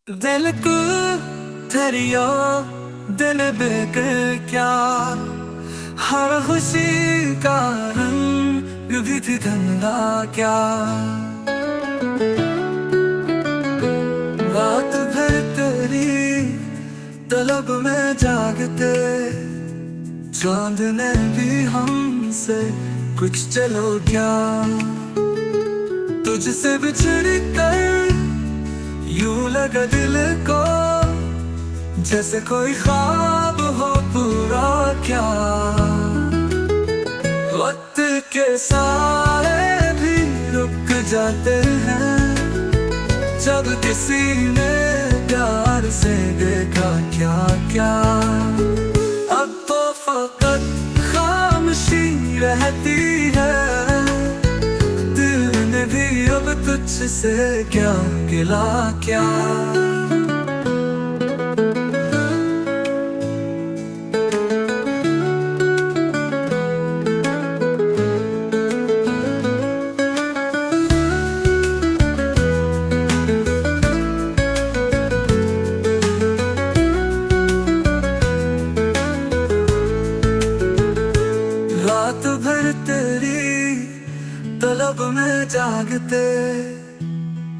दिल को धरियो दिल बेक क्या हर खुशी का रंग भी थी धंधा क्या। रात भर तेरी तलब में जागते चांद ने भी हमसे कुछ चलो क्या। तुझसे बिछड़ कर यूं लगा दिल को जैसे कोई ख्वाब हो पूरा क्या। वक्त के सारे भी रुक जाते हैं जब किसी ने प्यार से देखा क्या क्या। अब तो फकत खामोशी रहती है दिल ने भी अब तुझसे क्या गिला क्या। रात भर तेरी तलब में जागते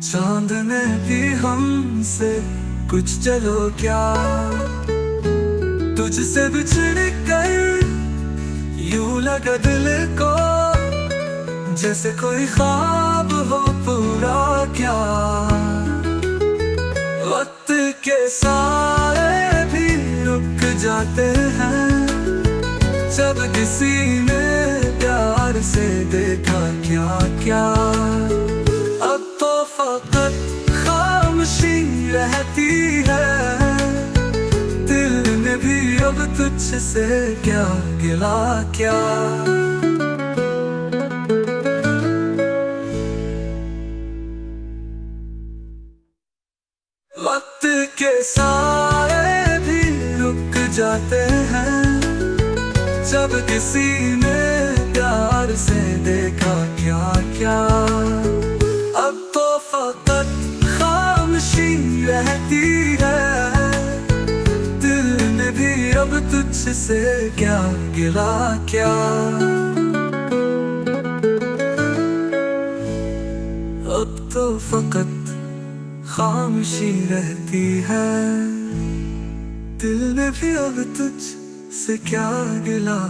चांद ने भी हमसे कुछ चलो क्या। तुझसे बिछड़ कर यूं लगा दिल को जैसे कोई ख्वाब हो पूरा क्या। वक्त के सारे भी रुक जाते हैं जब किसी ने प्यार से देखा क्या क्या। अब तो फकत खामोशी रहती है दिल ने भी अब तुझसे क्या गिला क्या। वक्त के सारे भी रुक जाते हैं जब किसी ने प्यार से देखा क्या क्या। अब तो फकत खामोशी रहती है दिल ने भी अब तुझसे क्या गिला क्या। अब तो फकत खामोशी रहती है दिल ने भी अब तुझसे क्या गिला